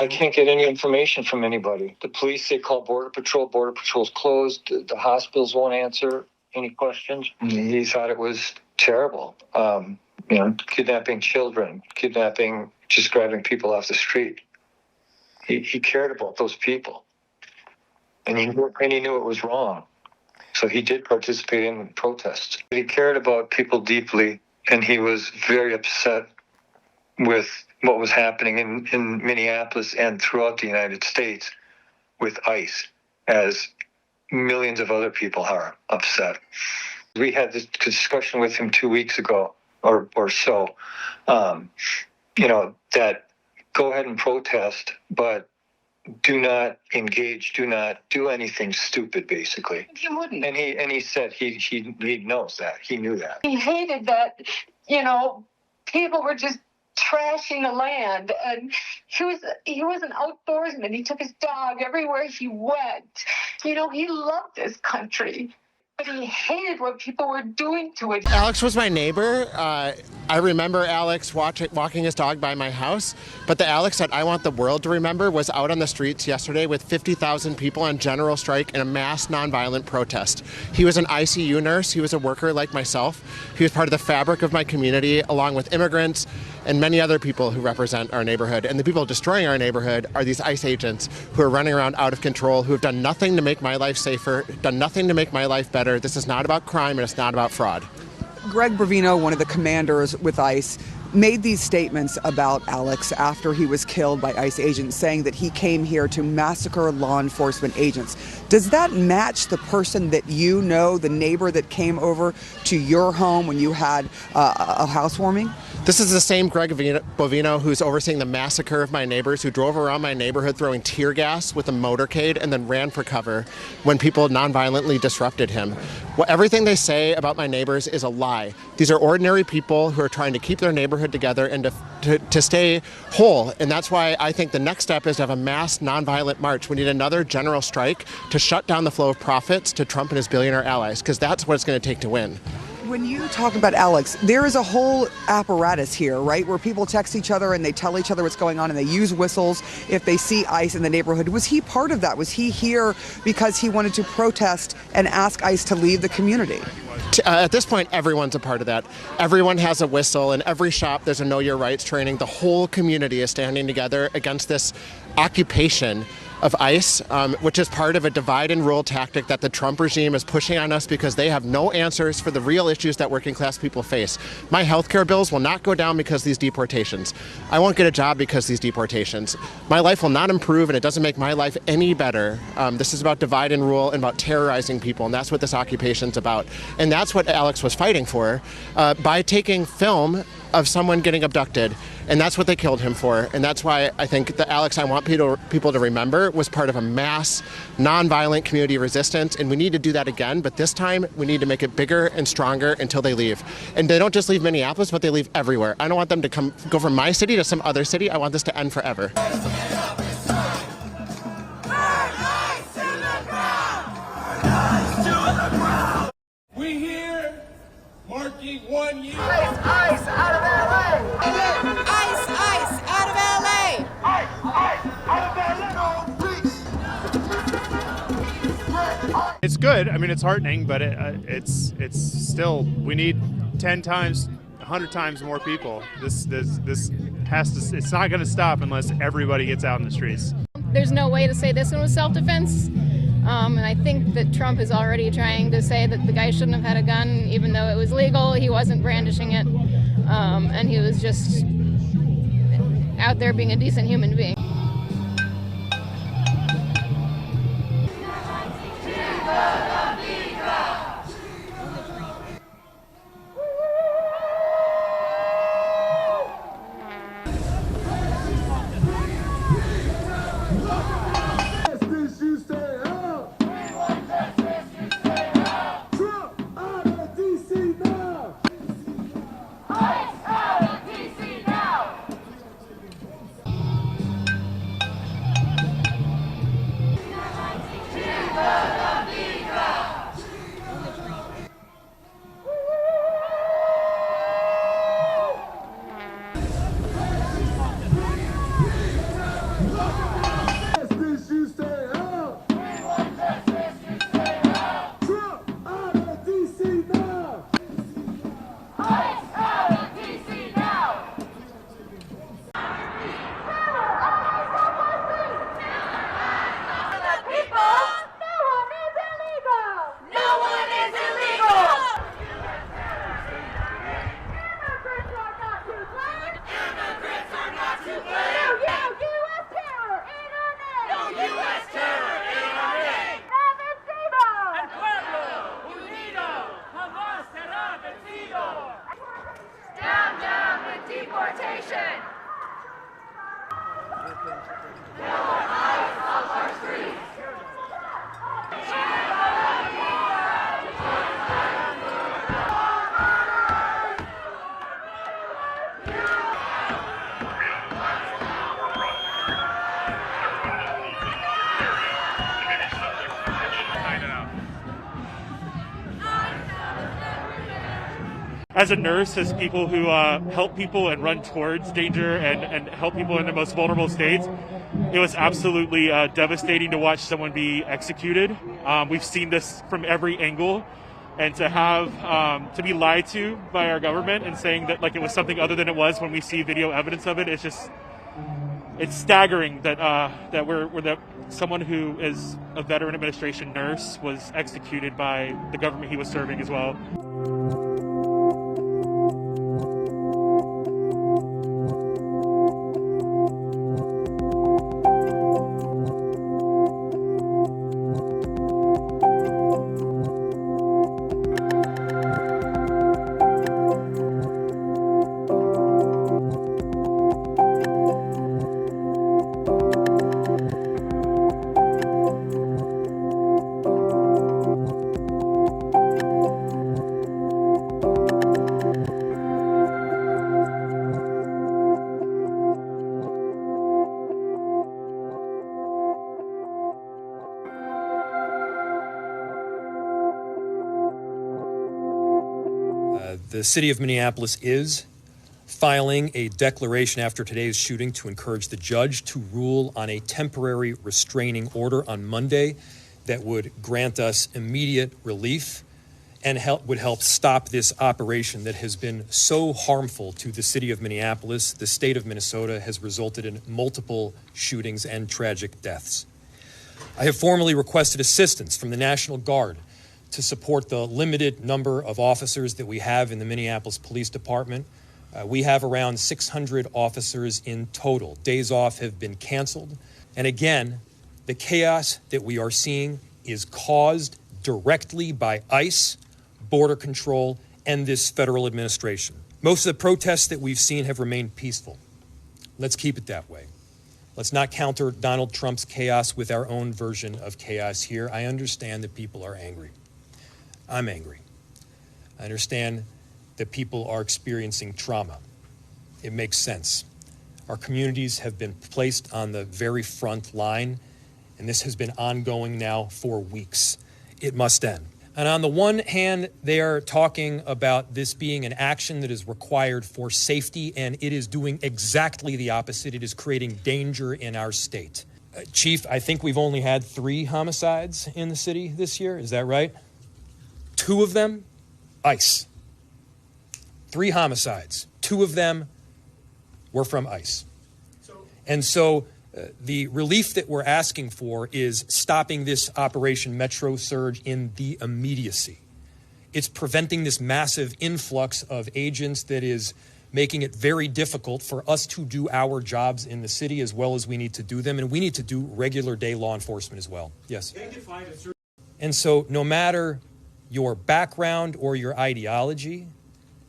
I can't get any information from anybody. The police, they call Border Patrol. Border Patrol's closed. The hospitals won't answer any questions. He thought it was terrible. Kidnapping children, just grabbing people off the street. He cared about those people. And he knew it was wrong. So he did participate in protests. He cared about people deeply, and he was very upset with what was happening in Minneapolis and throughout the United States with ICE, as millions of other people are upset. We had this discussion with him 2 weeks ago or so, that go ahead and protest, but do not engage, do not do anything stupid, basically. He wouldn't. And he said he knows that. He knew that. He hated that, people were just trashing the land, and he was an outdoorsman. He took his dog everywhere he went. He loved this country, but he hated what people were doing to it. Alex was my neighbor. I remember Alex walking his dog by my house, but the Alex that I want the world to remember was out on the streets yesterday with 50,000 people on general strike in a mass nonviolent protest. He was an ICU nurse. He was a worker like myself. He was part of the fabric of my community, along with immigrants and many other people who represent our neighborhood. And the people destroying our neighborhood are these ICE agents who are running around out of control, who have done nothing to make my life safer, done nothing to make my life better. This is not about crime, and it's not about fraud. Greg Bravino, one of the commanders with ICE, made these statements about Alex after he was killed by ICE agents, saying that he came here to massacre law enforcement agents. Does that match the person that you know, the neighbor that came over to your home when you had a housewarming? This is the same Greg Bovino who's overseeing the massacre of my neighbors, who drove around my neighborhood throwing tear gas with a motorcade and then ran for cover when people nonviolently disrupted him. Everything they say about my neighbors is a lie. These are ordinary people who are trying to keep their neighborhood together and to stay whole. And that's why I think the next step is to have a mass nonviolent march. We need another general strike to shut down the flow of profits to Trump and his billionaire allies, because that's what it's going to take to win. When you talk about Alex, there is a whole apparatus here, right, where people text each other and they tell each other what's going on and they use whistles if they see ICE in the neighborhood. Was he part of that? Was he here because he wanted to protest and ask ICE to leave the community? At this point, everyone's a part of that. Everyone has a whistle. In every shop, there's a Know Your Rights training. The whole community is standing together against this occupation of ICE, which is part of a divide and rule tactic that the Trump regime is pushing on us because they have no answers for the real issues that working class people face. My health care bills will not go down because of these deportations. I won't get a job because of these deportations. My life will not improve, and it doesn't make my life any better. This is about divide and rule and about terrorizing people, and that's what this occupation's about. And that's what Alex was fighting for by taking film of someone getting abducted, and that's what they killed him for. And that's why I think the Alex I want people to remember was part of a mass, nonviolent community resistance, and we need to do that again, but this time we need to make it bigger and stronger until they leave. And they don't just leave Minneapolis, but they leave everywhere. I don't want them to go from my city to some other city. I want this to end forever. We here marking 1 year. ICE out of LA! ICE out of LA! ICE out of LA! It's good. I mean, it's heartening, but it's still, we need 10 times, 100 times more people. This has to. It's not going to stop unless everybody gets out in the streets. There's no way to say this one was self-defense. And I think that Trump is already trying to say that the guy shouldn't have had a gun, even though it was legal. He wasn't brandishing it, and he was just out there being a decent human being. Justice, you stay out. We want justice, you stay out. Trump out of D.C. now. ICE out of D.C. now. No one is illegal. Immigrants are not to blame. No U.S. terror in our name. No U.S. terror in our name. El pueblo unido jamás será vencido. Down with deportation. No ICE off our streets. As a nurse, as people who help people and run towards danger and help people in the most vulnerable states, it was absolutely devastating to watch someone be executed. We've seen this from every angle, and to have to be lied to by our government and saying that like it was something other than it was when we see video evidence of it, it's staggering that that someone who is a veteran administration nurse was executed by the government he was serving as well. The city of Minneapolis is filing a declaration after today's shooting to encourage the judge to rule on a temporary restraining order on Monday that would grant us immediate relief and would help stop this operation that has been so harmful to the city of Minneapolis. The state of Minnesota has resulted in multiple shootings and tragic deaths. I have formally requested assistance from the National Guard to support the limited number of officers that we have in the Minneapolis Police Department. We have around 600 officers in total. Days off have been canceled. And again, the chaos that we are seeing is caused directly by ICE, Border Control, and this federal administration. Most of the protests that we've seen have remained peaceful. Let's keep it that way. Let's not counter Donald Trump's chaos with our own version of chaos here. I understand that people are angry. I'm angry. I understand that people are experiencing trauma. It makes sense. Our communities have been placed on the very front line, and this has been ongoing now for weeks. It must end. And on the one hand, they are talking about this being an action that is required for safety, and it is doing exactly the opposite. It is creating danger in our state. Chief, I think we've only had 3 homicides in the city this year. Is that right? 2 of them, ICE. 3 homicides. 2 of them were from ICE. And so the relief that we're asking for is stopping this Operation Metro Surge in the immediacy. It's preventing this massive influx of agents that is making it very difficult for us to do our jobs in the city as well as we need to do them. And we need to do regular day law enforcement as well. Yes. And so no matter your background or your ideology,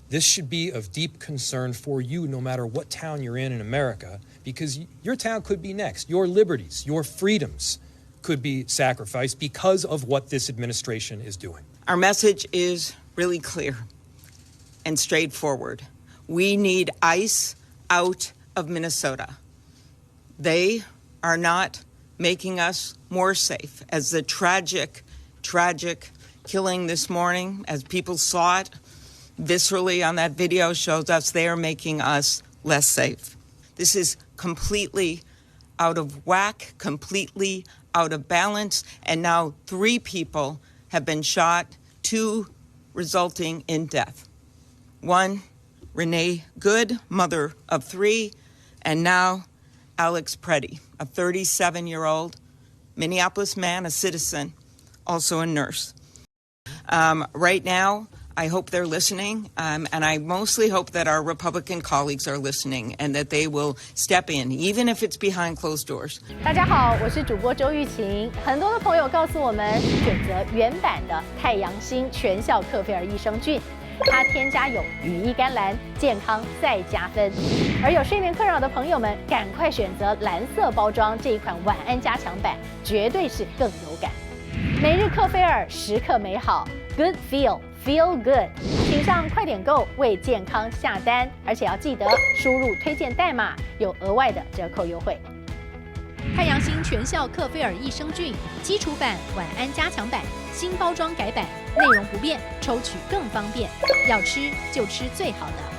this should be of deep concern for you no matter what town you're in America, because your town could be next. Your liberties, your freedoms could be sacrificed because of what this administration is doing. Our message is really clear and straightforward. We need ICE out of Minnesota. They are not making us more safe. As the tragic killing this morning, as people saw it viscerally on that video, shows us they are making us less safe. This is completely out of whack, completely out of balance, and now 3 people have been shot, 2 resulting in death. 1, Renee Good, mother of 3, and now Alex Preddy, a 37-year-old Minneapolis man, a citizen, also a nurse. Right now, I hope they're listening, and I mostly hope that our Republican colleagues are listening and that they will step in, even if it's behind closed doors. 大家好，我是主播周玉琴。很多的朋友告诉我们，选择原版的太阳星全效克菲尔益生菌，它添加有羽衣甘蓝，健康再加分。而有睡眠困扰的朋友们，赶快选择蓝色包装这一款晚安加强版，绝对是更有感。每日克菲尔，时刻美好 ，Good Feel Good， 请上快点购为健康下单，而且要记得输入推荐代码，有额外的折扣优惠。太阳星全效克菲尔益生菌基础版、晚安加强版，新包装改版，内容不变，抽取更方便。要吃就吃最好的。